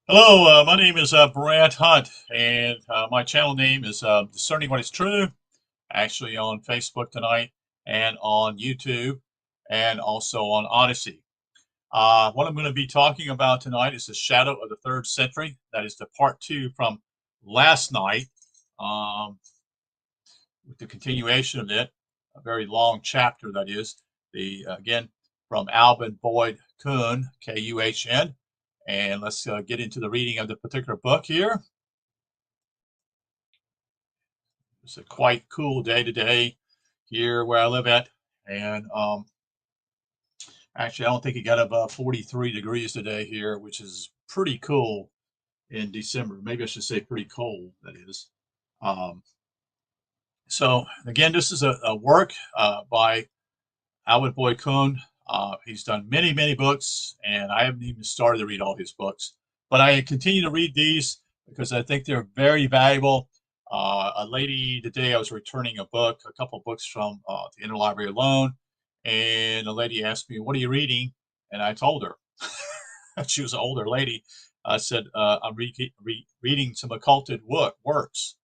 Hello, my name is Brad Hunt, and my channel name is Discerning What is True, actually on Facebook tonight, and on YouTube, and also on Odyssey. What I'm going to be talking about tonight is the shadow of the third century. That is the part two from last night, um, with the continuation of it, a very long chapter that is. The Again, from Alvin Boyd Kuhn, Kuhn. And let's get into the reading of the particular book here. It's a quite cool day today here where I live at. And actually, I don't think it got above 43 degrees today here, which is pretty cool in December. Maybe I should say pretty cold, that is. Um, so, again, this is a work by Alvin Boyd Kuhn. He's done many, many books, and I haven't even started to read all his books. But I continue to read these because I think they're very valuable. A lady today, I was returning a book, a couple of books from the Interlibrary Loan, and a lady asked me, "What are you reading?" And I told her. She was an older lady. I said, "I'm reading some occulted works."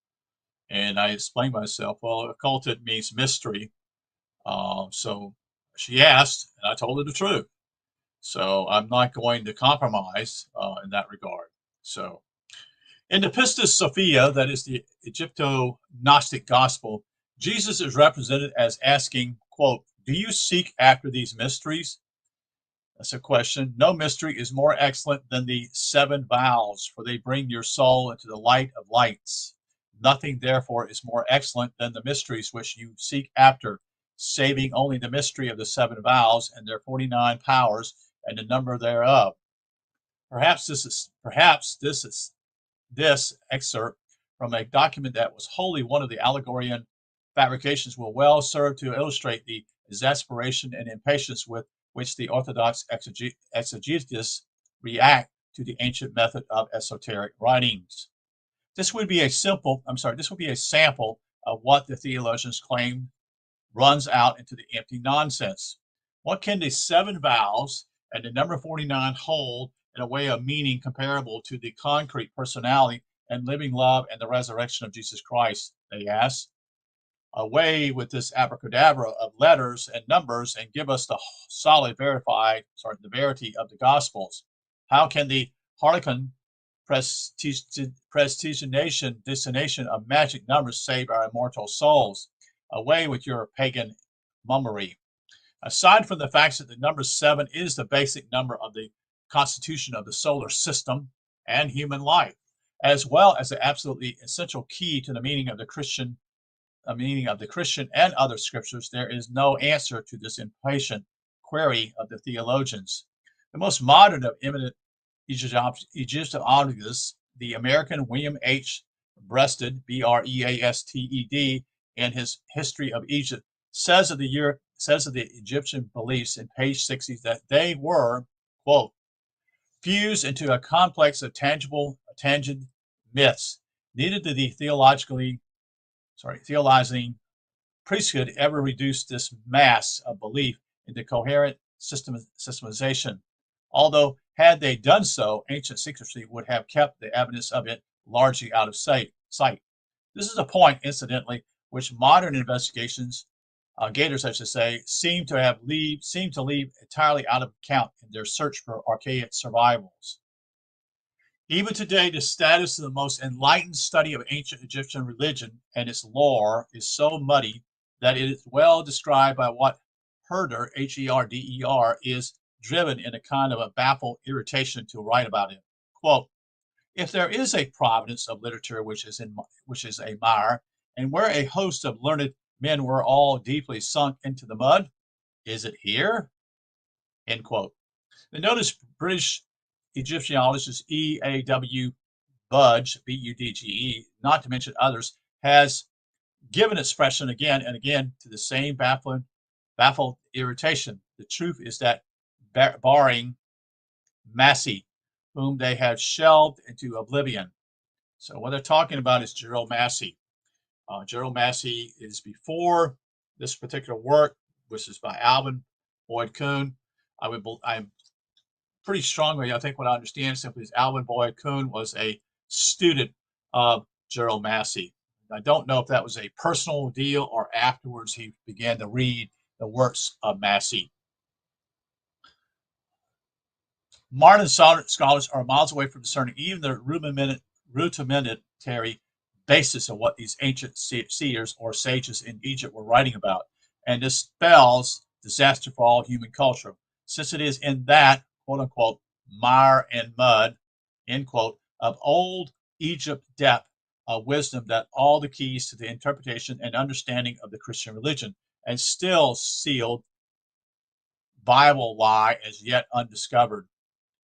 And I explained myself. Well, occulted means mystery, so she asked, and I told her the truth. So I'm not going to compromise in that regard. So in the Pistis Sophia, that is the Egypto-Gnostic gospel, Jesus is represented as asking, quote, "Do you seek after these mysteries?" That's a question. No mystery is more excellent than the seven vows, for they bring your soul into the light of lights. Nothing, therefore, is more excellent than the mysteries which you seek after, saving only the mystery of the seven vows and their 49 powers and the number thereof. Perhaps this excerpt from a document that was wholly one of the Allegorian fabrications will well serve to illustrate the exasperation and impatience with which the Orthodox exegetists react to the ancient method of esoteric writings. This would be a sample of what the theologians claim runs out into the empty nonsense. What can the seven vows and the number 49 hold in a way of meaning comparable to the concrete personality and living love and the resurrection of Jesus Christ? They ask. Away with this abracadabra of letters and numbers and give us the the verity of the Gospels. How can the Harlequin prestigitation of magic numbers save our immortal souls? Away with your pagan mummery. Aside from the fact that the number seven is the basic number of the constitution of the solar system and human life, as well as the absolutely essential key to the meaning of the Christian and other scriptures, there is no answer to this impatient query of the theologians. The most modern of eminent Egyptologists, the American William H. Breasted, Breasted, in his History of Egypt, says of the Egyptian beliefs in page 60 that they were, quote, fused into a complex of tangent myths. Neither did the theologizing priesthood ever reduce this mass of belief into coherent systemization. Although, had they done so, ancient secrecy would have kept the evidence of it largely out of sight. This is a point, incidentally, which modern investigations, gators, I should say, seem to leave entirely out of account in their search for archaic survivals. Even today, the status of the most enlightened study of ancient Egyptian religion and its lore is so muddy that it is well described by what Herder, Herder, is driven in a kind of a baffled irritation to write about it. Quote, if there is a providence of literature which is a mire, and where a host of learned men were all deeply sunk into the mud, is it here? End quote. The noted British Egyptologist E.A.W. Budge, Budge, not to mention others, has given expression again and again to the same baffled irritation. The truth is that, barring Massey, whom they have shelved into oblivion. So what they're talking about is Gerald Massey. Gerald Massey is before this particular work, which is by Alvin Boyd Kuhn. I'm pretty strongly. I think what I understand simply is Alvin Kuhn was a student of Gerald Massey. I don't know if that was a personal deal or afterwards he began to read the works of Massey. Modern scholars are miles away from discerning even the rudimentary basis of what these ancient seers or sages in Egypt were writing about, and this spells disaster for all human culture, since it is in that quote unquote mire and mud end quote of old Egypt depth of wisdom that all the keys to the interpretation and understanding of the Christian religion and still sealed Bible lie as yet undiscovered.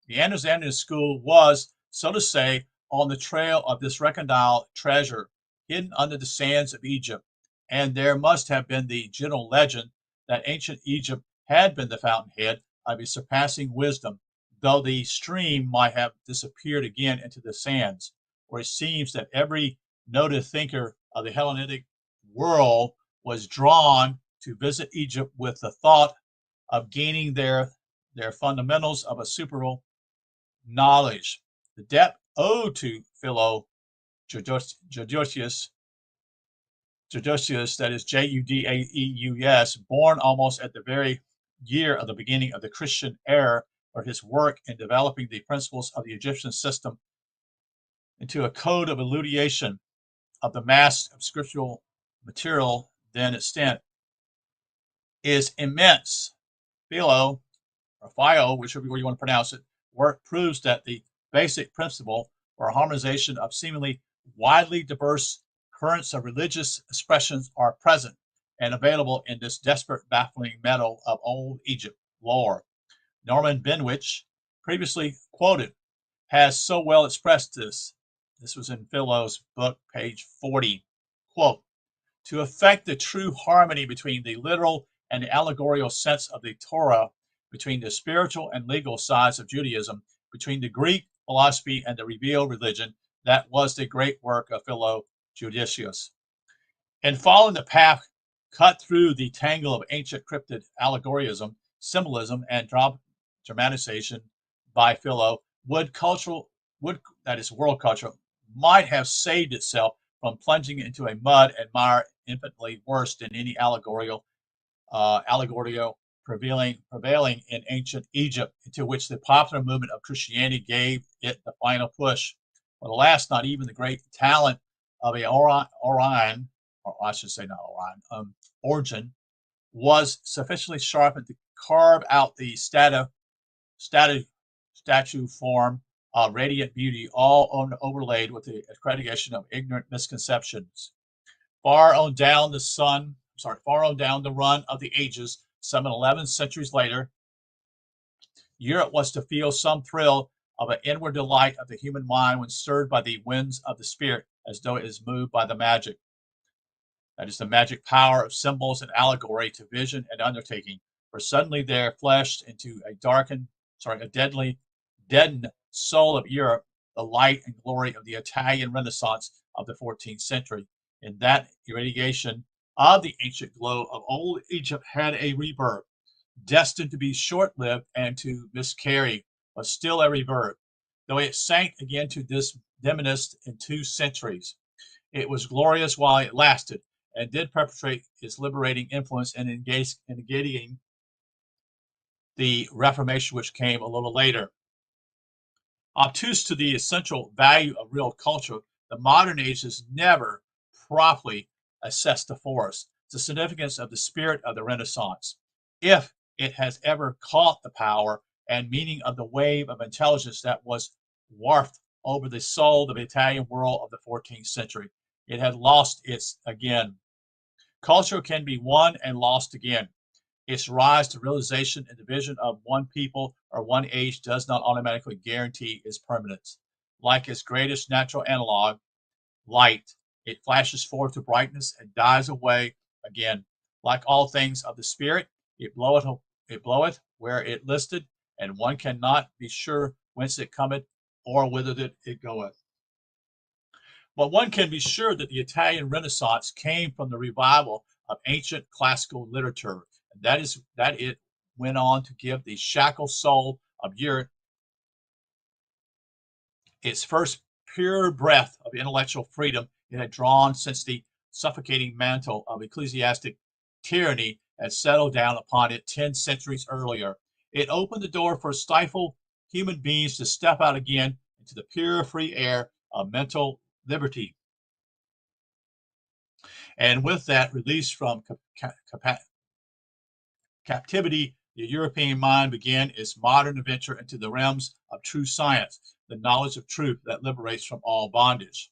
The Anderson School was, so to say, on the trail of this recondite treasure hidden under the sands of Egypt, and there must have been the general legend that ancient Egypt had been the fountainhead of a surpassing wisdom, though the stream might have disappeared again into the sands, where it seems that every noted thinker of the Hellenic world was drawn to visit Egypt with the thought of gaining their fundamentals of a supernal knowledge. The debt owed to Philo Judaeus, that is Judaeus, born almost at the very year of the beginning of the Christian era, for his work in developing the principles of the Egyptian system into a code of elucidation of the mass of scriptural material then extant, is immense. Philo, or Phio, whichever way you want to pronounce it, work proves that the basic principle or harmonization of seemingly widely diverse currents of religious expressions are present and available in this desperate, baffling meadow of old Egypt lore. Norman Benwich, previously quoted, has so well expressed this. This was in Philo's book, page 40. Quote, to effect the true harmony between the literal and the allegorical sense of the Torah, between the spiritual and legal sides of Judaism, between the Greek philosophy and the revealed religion, that was the great work of Philo Judaeus. In following the path cut through the tangle of ancient cryptid allegorism, symbolism, and dramatization by Philo, that is world culture, might have saved itself from plunging into a mud and mire infinitely worse than any allegorio prevailing in ancient Egypt, into which the popular movement of Christianity gave it the final push. But alas, not even the great talent of a Orion, or I should say not Orion, Origin, was sufficiently sharpened to carve out the statue form of radiant beauty, all overlaid with the accreditation of ignorant misconceptions. Far on down the run of the ages, some 11 centuries later, Europe was to feel some thrill of an inward delight of the human mind when stirred by the winds of the spirit, as though it is moved by the magic. That is the magic power of symbols and allegory to vision and undertaking. For suddenly there flashed into a deadened soul of Europe the light and glory of the Italian Renaissance of the 14th century. In that irradiation of the ancient glow of old Egypt had a rebirth, destined to be short-lived and to miscarry, but still a rebirth, though it sank again to this dimness in 2 centuries. It was glorious while it lasted, and did perpetrate its liberating influence in negating the Reformation which came a little later. Obtuse to the essential value of real culture, the modern age has never properly assessed the force, the significance of the spirit of the Renaissance, if it has ever caught the power and meaning of the wave of intelligence that was wafted over the soul of the Italian world of the 14th century. It had lost its again. Culture can be won and lost again. Its rise to realization and the vision of one people or one age does not automatically guarantee its permanence. Like its greatest natural analog, light, it flashes forth to brightness and dies away again. Like all things of the spirit, it bloweth where it listed, and one cannot be sure whence it cometh or whither it goeth. But one can be sure that the Italian Renaissance came from the revival of ancient classical literature, and that it went on to give the shackled soul of Europe its first pure breath of intellectual freedom it had drawn since the suffocating mantle of ecclesiastic tyranny had settled down upon it 10 centuries earlier. It opened the door for stifled human beings to step out again into the pure, free air of mental liberty. And with that release from captivity, the European mind began its modern adventure into the realms of true science, the knowledge of truth that liberates from all bondage.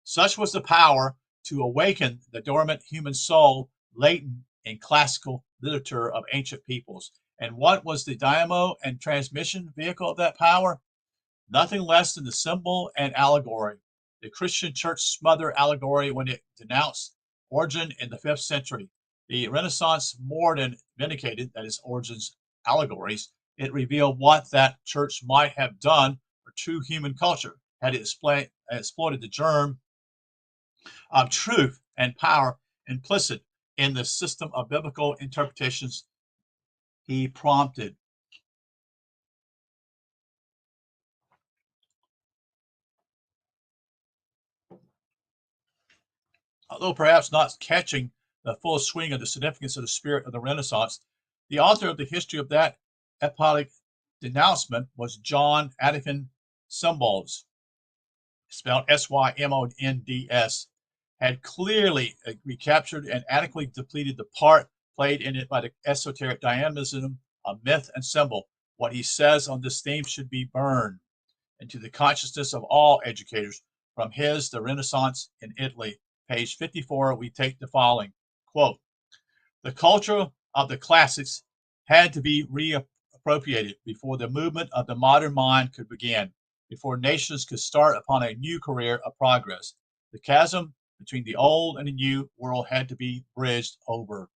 Such was the power to awaken the dormant human soul latent in classical literature of ancient peoples. And what was the dynamo and transmission vehicle of that power? Nothing less than the symbol and allegory. The Christian church smothered allegory when it denounced Origen in the 5th century. The Renaissance more than vindicated that its Origen's allegories. It revealed what that church might have done for true human culture had it exploited the germ of truth and power implicit in the system of biblical interpretations he prompted. Although perhaps not catching the full swing of the significance of the spirit of the Renaissance, the author of the history of that epoch denouncement was John Adolphin Symbols, spelled Symonds, had clearly recaptured and adequately depleted the part played in it by the esoteric dynamism of myth and symbol. What he says on this theme should be burned into the consciousness of all educators. From his The Renaissance in Italy, page 54, we take the following quote: the culture of the classics had to be reappropriated before the movement of the modern mind could begin, before nations could start upon a new career of progress. The chasm between the old and the new world had to be bridged over.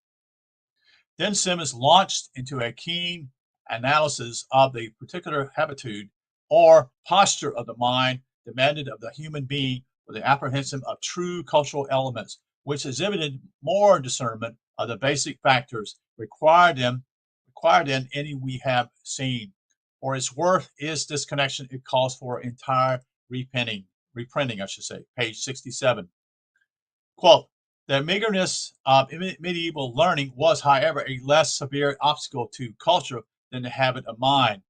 Then Simmons launched into a keen analysis of the particular habitude or posture of the mind demanded of the human being for the apprehension of true cultural elements, which exhibited more discernment of the basic factors required in any we have seen. For its worth is this connection, it calls for entire reprinting, I should say, page 67. Quote, the meagerness of medieval learning was, however, a less severe obstacle to culture than the habit of mind,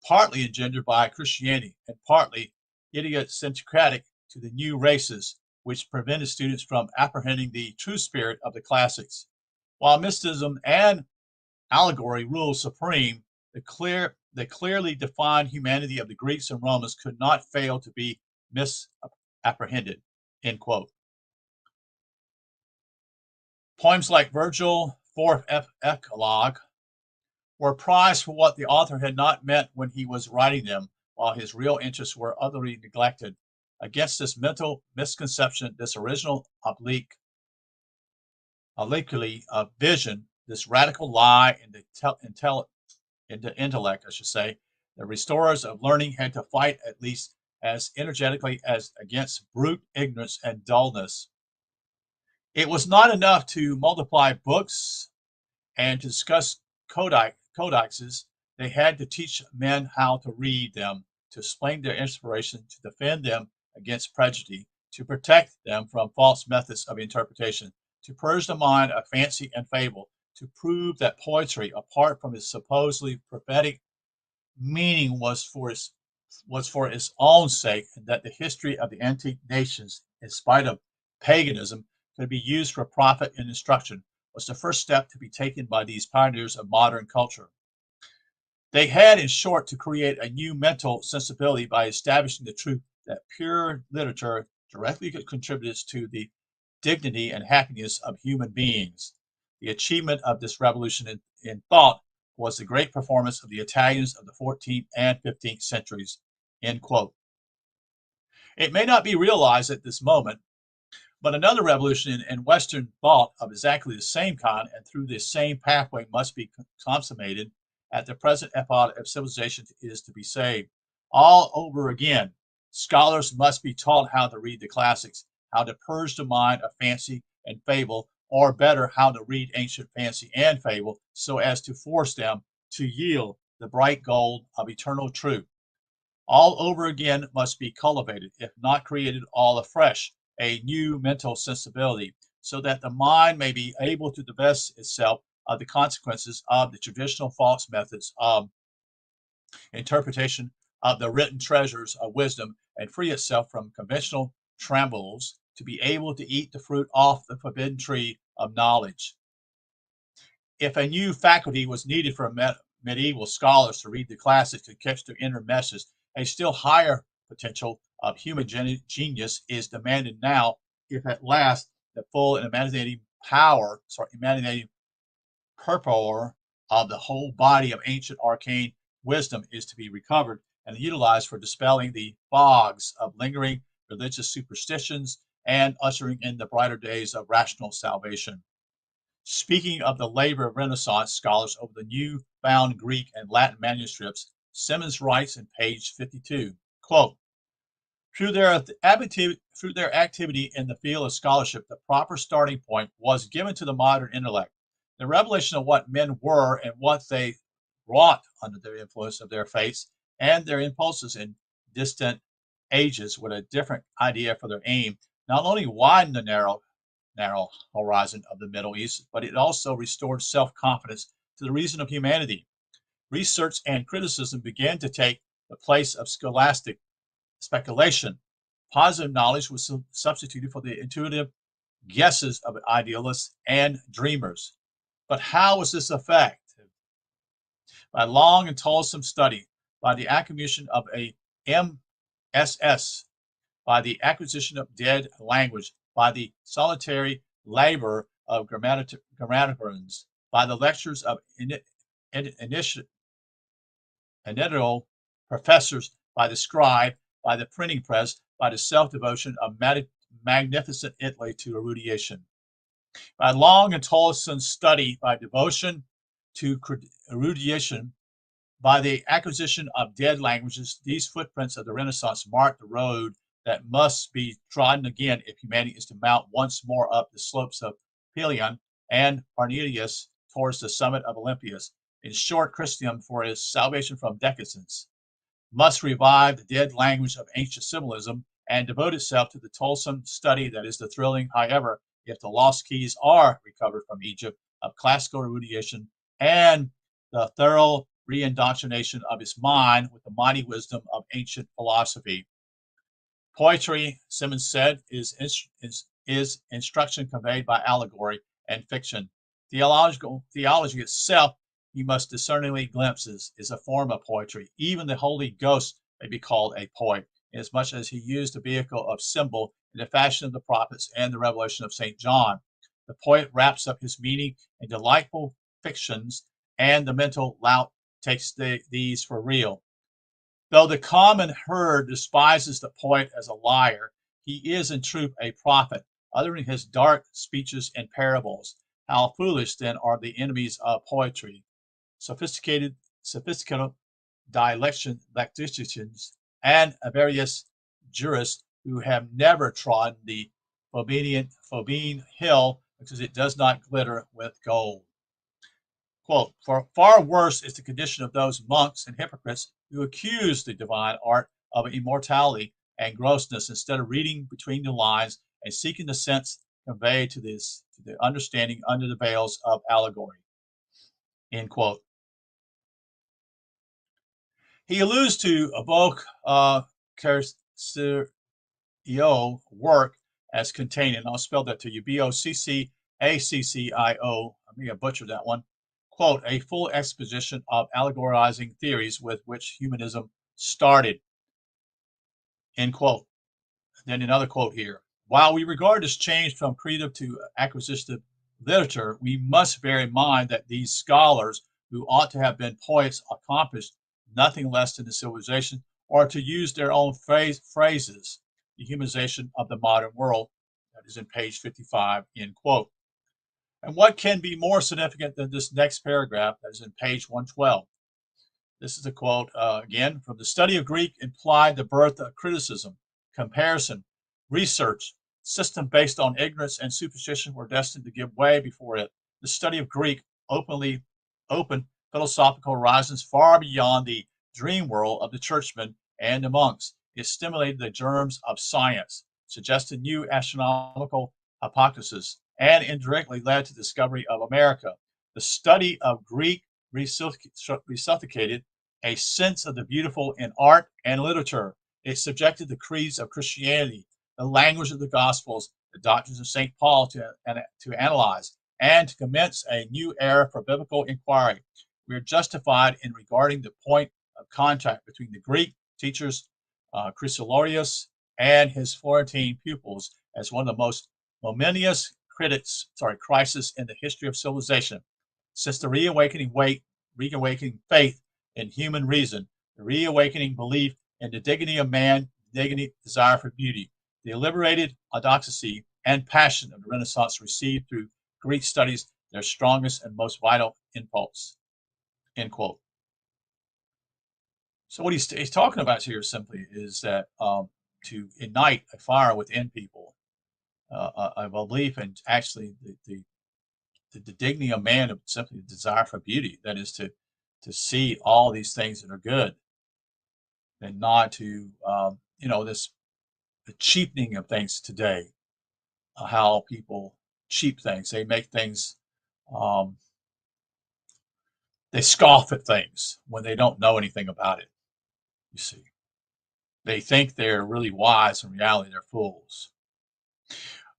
partly engendered by Christianity and partly idiosyncratic to the new races, which prevented students from apprehending the true spirit of the classics. While mysticism and allegory ruled supreme, the clearly defined humanity of the Greeks and Romans could not fail to be misapprehended. End quote. Poems like Virgil, Fourth Eclogue, were prized for what the author had not meant when he was writing them, while his real interests were utterly neglected. Against this mental misconception, this original obliquely of vision, this radical lie in the intellect, I should say, the restorers of learning had to fight at least as energetically as against brute ignorance and dullness. It was not enough to multiply books and to discuss codices. They had to teach men how to read them, to explain their inspiration, to defend them against prejudice, to protect them from false methods of interpretation, to purge the mind of fancy and fable, to prove that poetry, apart from its supposedly prophetic meaning, was for its own sake, and that the history of the antique nations, in spite of paganism, could be used for profit and instruction, was the first step to be taken by these pioneers of modern culture. They had, in short, to create a new mental sensibility by establishing the truth that pure literature directly contributes to the dignity and happiness of human beings. The achievement of this revolution in thought was the great performance of the Italians of the 14th and 15th centuries. End quote. It may not be realized at this moment, but another revolution in Western thought of exactly the same kind and through this same pathway must be consummated at the present epoch of civilization is to be saved. All over again, scholars must be taught how to read the classics, how to purge the mind of fancy and fable, or better, how to read ancient fancy and fable so as to force them to yield the bright gold of eternal truth. All over again must be cultivated, if not created all afresh, a new mental sensibility, so that the mind may be able to divest itself of the consequences of the traditional false methods of interpretation of the written treasures of wisdom and free itself from conventional trambles to be able to eat the fruit off the forbidden tree of knowledge. If a new faculty was needed for medieval scholars to read the classics to catch their inner message, a still higher potential of human genius is demanded now, if at last the full and imaginating purport of the whole body of ancient arcane wisdom is to be recovered and utilized for dispelling the fogs of lingering religious superstitions and ushering in the brighter days of rational salvation. Speaking of the labor of Renaissance scholars over the new found Greek and Latin manuscripts, Simmons writes in page 52, quote, through their activity in the field of scholarship, the proper starting point was given to the modern intellect. The revelation of what men were and what they wrought under the influence of their faiths and their impulses in distant ages with a different idea for their aim not only widened the narrow horizon of the Middle East, but it also restored self-confidence to the reason of humanity. Research and criticism began to take the place of scholastic speculation. Positive knowledge was substituted for the intuitive guesses of idealists and dreamers. But how was this effective? By long and toilsome study, by the accumulation of a MSS, by the acquisition of dead language, by the solitary labor of grammarians, by the lectures of initial professors, by the scribe, by the printing press, by the self-devotion of magnificent Italy to erudition. By long and toilsome study, by devotion to erudition, by the acquisition of dead languages, these footprints of the Renaissance mark the road that must be trodden again if humanity is to mount once more up the slopes of Pelion and Parnelius towards the summit of Olympus. In short, Christendom, for its salvation from decadence, must revive the dead language of ancient symbolism and devote itself to the toilsome study that is the thrilling, however, if the lost keys are recovered from Egypt, of classical erudition and the thorough reindoctrination of its mind with the mighty wisdom of ancient philosophy. Poetry, Simmons said, is instruction conveyed by allegory and fiction. Theology itself, he must discerningly glimpses, is a form of poetry. Even the Holy Ghost may be called a poet, inasmuch as he used the vehicle of symbol in the fashion of the prophets and the revelation of St. John. The poet wraps up his meaning in delightful fictions, and the mental lout takes these for real. Though the common herd despises the poet as a liar, he is in truth a prophet, uttering his dark speeches and parables. How foolish then are the enemies of poetry, sophisticated dialecticians, and various jurists who have never trodden the Fobine hill because it does not glitter with gold. Quote, for far worse is the condition of those monks and hypocrites who accuse the divine art of immortality and grossness instead of reading between the lines and seeking the sense conveyed to the understanding under the veils of allegory. End quote. He alludes to Evoke Carcio work as containing, I'll spell that to you, Boccaccio, I may have butchered that one, quote, a full exposition of allegorizing theories with which humanism started, end quote. Then another quote here. While we regard this change from creative to acquisitive literature, we must bear in mind that these scholars, who ought to have been poets, accomplished nothing less than the civilization, or to use their own phrases, the humanization of the modern world. That is in page 55, end quote. And what can be more significant than this next paragraph that is in page 112? This is a quote again from the study of Greek implied the birth of criticism, comparison, research, system based on ignorance and superstition were destined to give way before it. The study of Greek opened philosophical horizons far beyond the dream world of the churchman and the monks. It stimulated the germs of science, suggested new astronomical hypotheses, and indirectly led to the discovery of America. The study of Greek resuscitated a sense of the beautiful in art and literature. It subjected the creeds of Christianity, the language of the Gospels, the doctrines of St. Paul to analyze and to commence a new era for biblical inquiry. We are justified in regarding the point of contact between the Greek teachers, Chrysoloreus, and his Florentine pupils as one of the most momentous crises in the history of civilization. Since the reawakening faith in human reason, the reawakening belief in the dignity of man, dignity, desire for beauty, the liberated audacity and passion of the Renaissance received through Greek studies their strongest and most vital impulse. End quote. So what he's talking about here simply is that to ignite a fire within people, a belief in actually the dignity of man, of simply the desire for beauty, that is to see all these things that are good, and not to this the cheapening of things today, how people cheap things, they make things, um, they scoff at things when they don't know anything about it. You see, they think they're really wise. In reality, they're fools.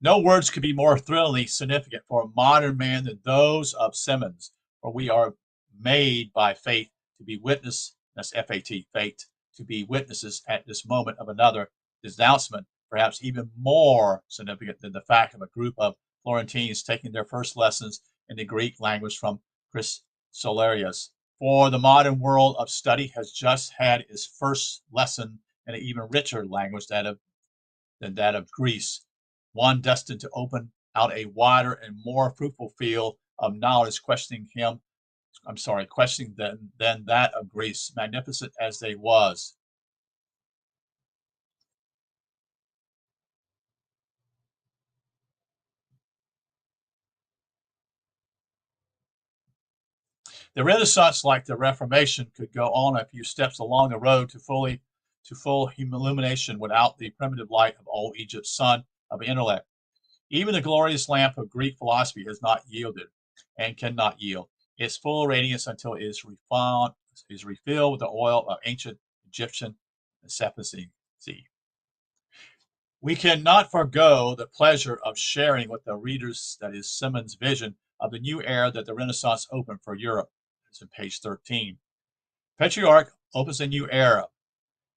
No words could be more thrillingly significant for a modern man than those of Simmons, for we are made by faith to be witness, that's F-A-T, fate, to be witnesses at this moment of another denouncement, perhaps even more significant than the fact of a group of Florentines taking their first lessons in the Greek language from Chrysoloreus. For the modern world of study has just had its first lesson in an even richer language than that of Greece, one destined to open out a wider and more fruitful field of knowledge, questioning than that of Greece, magnificent as they was. The Renaissance, like the Reformation, could go on a few steps along the road to full illumination without the primitive light of old Egypt's sun of intellect. Even the glorious lamp of Greek philosophy has not yielded, and cannot yield, its full radiance until it is refilled with the oil of ancient Egyptian saphency. We cannot forego the pleasure of sharing with the readers that is Simmons' vision of the new era that the Renaissance opened for Europe. It's on page 13. Petrarch opens a new era.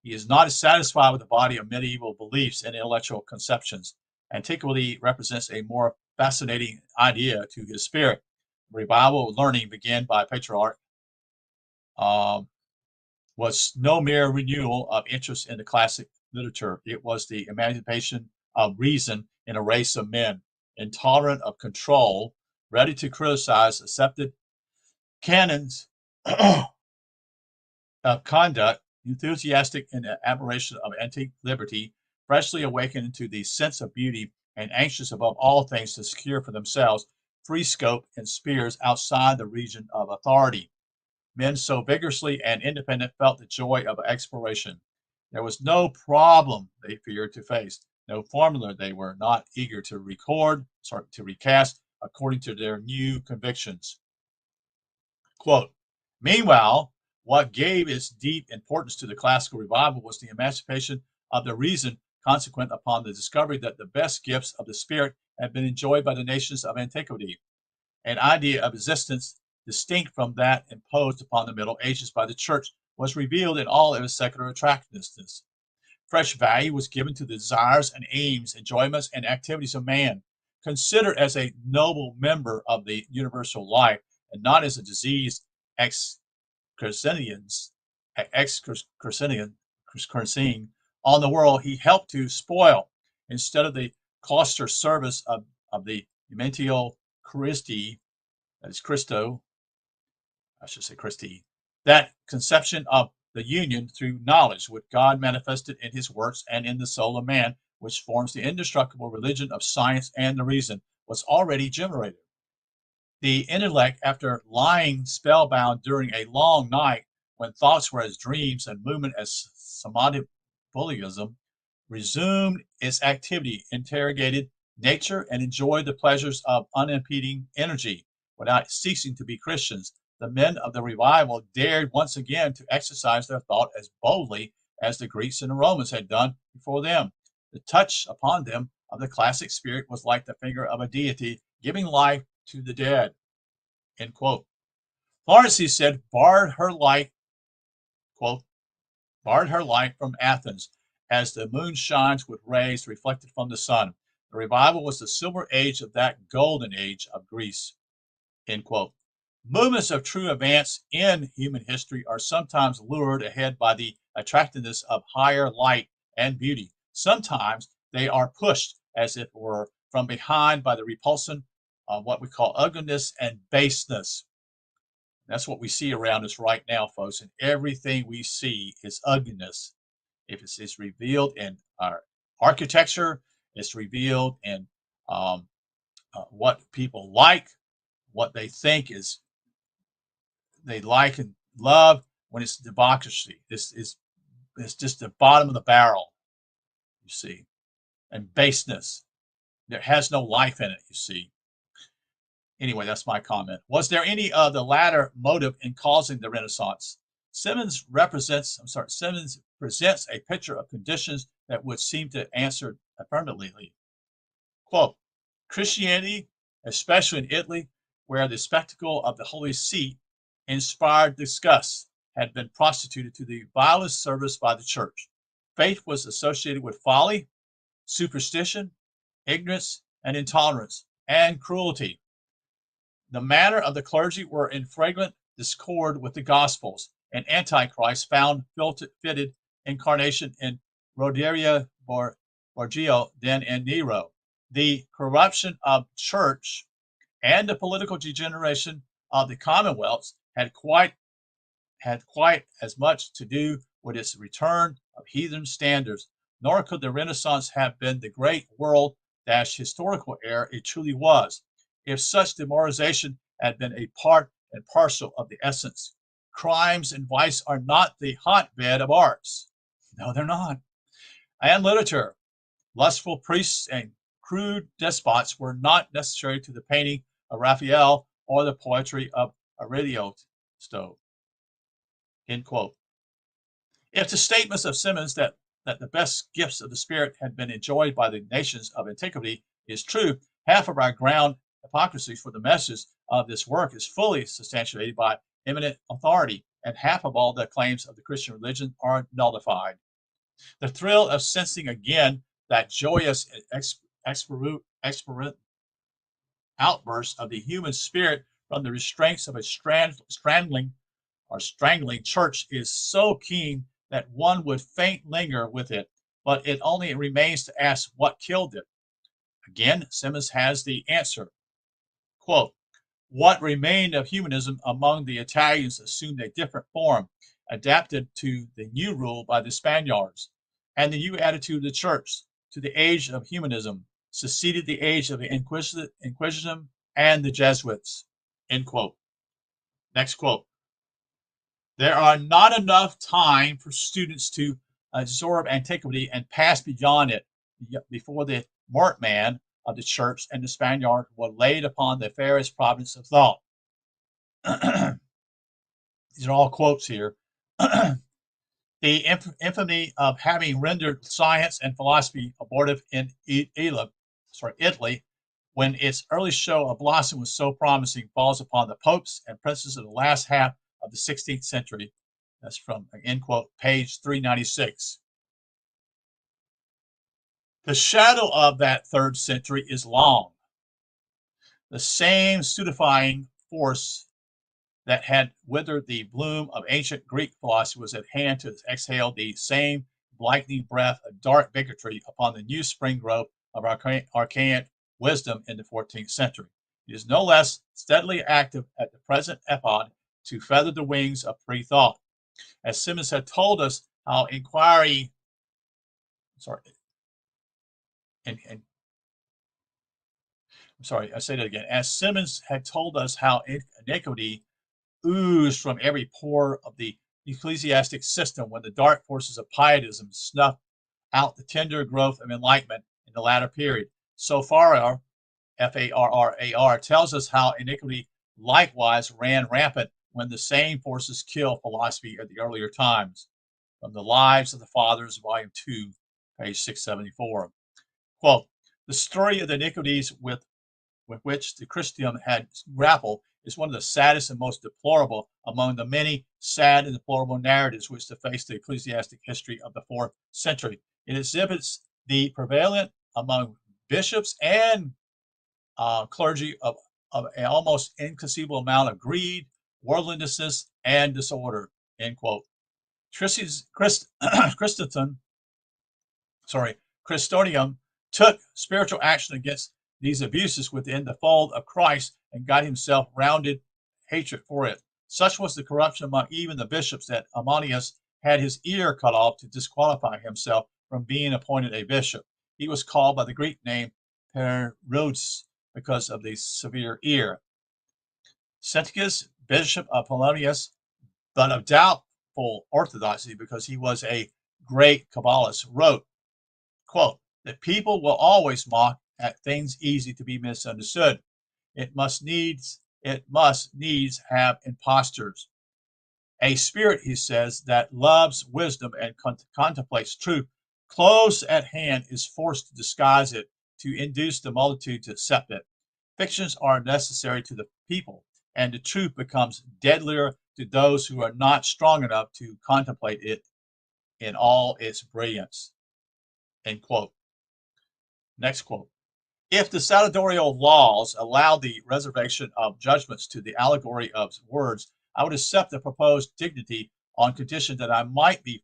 He is not satisfied with the body of medieval beliefs and intellectual conceptions. Antiquity represents a more fascinating idea to his spirit. Revival of learning began by Petrarch was no mere renewal of interest in the classic literature. It was the emancipation of reason in a race of men, intolerant of control, ready to criticize accepted canons of conduct, enthusiastic in the admiration of antique liberty, freshly awakened to the sense of beauty, and anxious above all things to secure for themselves free scope in spheres outside the region of authority. Men so vigorously and independent felt the joy of exploration. There was no problem they feared to face, no formula they were not eager to recast according to their new convictions. Quote, meanwhile, what gave its deep importance to the classical revival was the emancipation of the reason consequent upon the discovery that the best gifts of the spirit had been enjoyed by the nations of antiquity. An idea of existence distinct from that imposed upon the Middle Ages by the Church was revealed in all its secular attractiveness. Fresh value was given to the desires and aims, enjoyments, and activities of man, considered as a noble member of the universal life, and not as a diseased excursion on the world he helped to spoil, instead of the cloister service of the Imentio Christi, that is Christo, I should say Christi, that conception of the union through knowledge with God manifested in his works and in the soul of man, which forms the indestructible religion of science and the reason, was already generated. The intellect, after lying spellbound during a long night, when thoughts were as dreams and movement as somnambulism, resumed its activity, interrogated nature, and enjoyed the pleasures of unimpeding energy without ceasing to be Christians. The men of the revival dared once again to exercise their thought as boldly as the Greeks and the Romans had done before them. The touch upon them of the classic spirit was like the finger of a deity giving life to the dead. End quote. Florence, he said, quote, barred her light from Athens as the moon shines with rays reflected from the sun. The revival was the silver age of that golden age of Greece. End quote. Movements of true advance in human history are sometimes lured ahead by the attractiveness of higher light and beauty. Sometimes they are pushed, as it were, from behind by the repulsion of what we call ugliness and baseness. That's what we see around us right now, folks, and everything we see is ugliness. If it's revealed in our architecture, it's revealed in what people like, what they think is they like and love. When it's democracy, it's just the bottom of the barrel, you see, and baseness. There has no life in it, you see. Anyway, that's my comment. Was there any of the latter motive in causing the Renaissance? Simmons presents a picture of conditions that would seem to answer affirmatively. Quote, Christianity, especially in Italy, where the spectacle of the Holy See inspired disgust, had been prostituted to the vilest service by the church. Faith was associated with folly, superstition, ignorance, and intolerance, and cruelty. The manner of the clergy were in flagrant discord with the Gospels, and Antichrist found fitted incarnation in Roderia Borgio than in Nero. The corruption of church and the political degeneration of the commonwealths had quite as much to do with its return of heathen standards, nor could the Renaissance have been the great world-historical era it truly was, if such demoralization had been a part and parcel of the essence. Crimes and vice are not the hotbed of arts. No, they're not. And literature. Lustful priests and crude despots were not necessary to the painting of Raphael or the poetry of Ariosto. End quote. If the statements of Simmons that the best gifts of the Spirit had been enjoyed by the nations of antiquity is true, half of our ground hypocrisy for the message of this work is fully substantiated by eminent authority, and half of all the claims of the Christian religion are nullified. The thrill of sensing again that joyous exuberant outburst of the human spirit from the restraints of a strangling church is so keen that one would faint linger with it, but it only remains to ask what killed it. Again, Simmons has the answer. Quote, what remained of humanism among the Italians assumed a different form, adapted to the new rule by the Spaniards, and the new attitude of the church to the age of humanism succeeded the age of the Inquisition and the Jesuits. End quote. Next quote. There are not enough time for students to absorb antiquity and pass beyond it before the Mortman of the church and the Spaniard were laid upon the fairest province of thought. These are all quotes here. The infamy of having rendered science and philosophy abortive in Italy, when its early show of blossom was so promising, falls upon the popes and princes of the last half of the 16th century. That's from, end quote, page 396. The shadow of that 3rd century is long. The same stupefying force that had withered the bloom of ancient Greek philosophy was at hand to exhale the same blinding breath of dark bigotry upon the new spring growth of archaic wisdom in the 14th century. It is no less steadily active at the present epoch to feather the wings of free thought. As Simmons had told us how inquiry, I say that again. As Simmons had told us how iniquity oozed from every pore of the ecclesiastic system when the dark forces of pietism snuffed out the tender growth of enlightenment in the latter period. So far, Farrar tells us how iniquity likewise ran rampant when the same forces killed philosophy at the earlier times. From the Lives of the Fathers, Volume 2, page 674. Quote, the story of the iniquities with which the Christendom had grappled is one of the saddest and most deplorable among the many sad and deplorable narratives which deface the ecclesiastic history of the 4th century. It exhibits the prevalent among bishops and clergy of an almost inconceivable amount of greed, worldliness, and disorder, end quote. Christendom took spiritual action against these abuses within the fold of Christ and got himself rounded hatred for it. Such was the corruption among even the bishops that Ammonius had his ear cut off to disqualify himself from being appointed a bishop. He was called by the Greek name Perodes because of the severe ear. Senticus, bishop of Polonius, but of doubtful orthodoxy because he was a great Kabbalist, wrote, quote, the people will always mock at things easy to be misunderstood. It must needs have impostors. A spirit, he says, that loves wisdom and contemplates truth, close at hand is forced to disguise it, to induce the multitude to accept it. Fictions are necessary to the people, and the truth becomes deadlier to those who are not strong enough to contemplate it in all its brilliance. End quote. Next quote. If the sacerdotal laws allow the reservation of judgments to the allegory of words, I would accept the proposed dignity on condition that I might be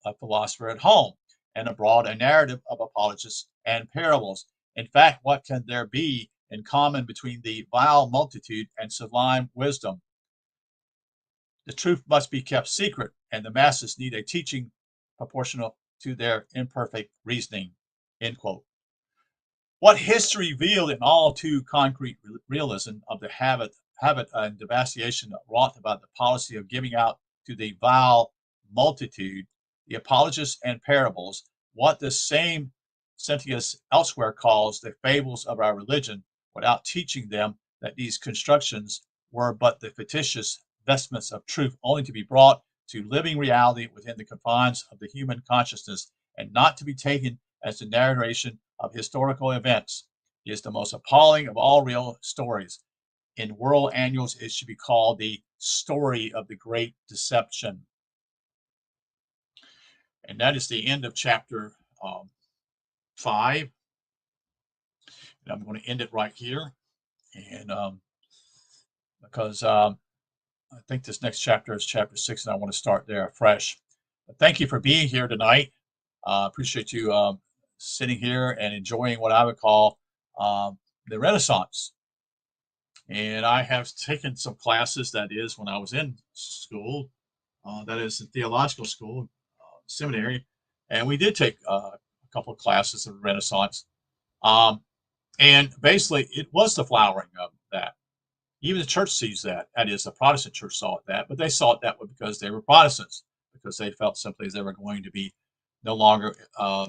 a philosopher at home and abroad a narrative of apologists and parables. In fact, what can there be in common between the vile multitude and sublime wisdom? The truth must be kept secret, and the masses need a teaching proportional to their imperfect reasoning. End quote. What history revealed in all too concrete realism of the habit and devastation wrought about the policy of giving out to the vile multitude, the apologists and parables, what the same Senticus elsewhere calls the fables of our religion, without teaching them that these constructions were but the fictitious vestments of truth, only to be brought to living reality within the confines of the human consciousness, and not to be taken as the narration of historical events, is the most appalling of all real stories. In world annuals, it should be called the story of the great deception. And that is the end of chapter 5. And I'm going to end it right here. And because I think this next chapter is chapter 6, and I want to start there afresh. But thank you for being here tonight. I appreciate you sitting here and enjoying what I would call the Renaissance. And I have taken some classes, that is, when I was in school, that is in theological school, seminary, and we did take a couple of classes of Renaissance. And basically, it was the flowering of that. Even the church sees that. That is, the Protestant church saw it that, but they saw it that way because they were Protestants, because they felt simply they were going to be no longer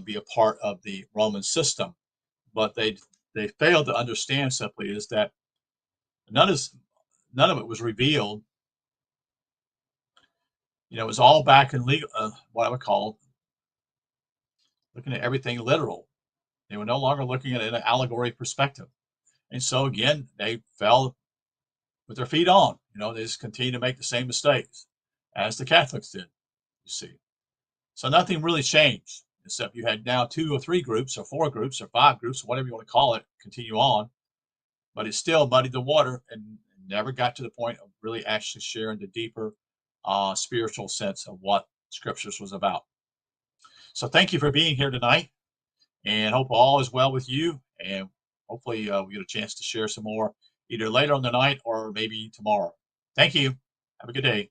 be a part of the Roman system. But they failed to understand simply is that none of it was revealed. You know, it was all back in legal, what I would call looking at everything literal. They were no longer looking at it in an allegory perspective. And so again, they fell with their feet on. You know, they just continue to make the same mistakes as the Catholics did, you see. So nothing really changed, except you had now 2 or 3 groups or 4 groups or 5 groups, or whatever you want to call it, continue on. But it still muddied the water and never got to the point of really actually sharing the deeper spiritual sense of what Scriptures was about. So thank you for being here tonight, and hope all is well with you. And hopefully we get a chance to share some more either later on the night or maybe tomorrow. Thank you. Have a good day.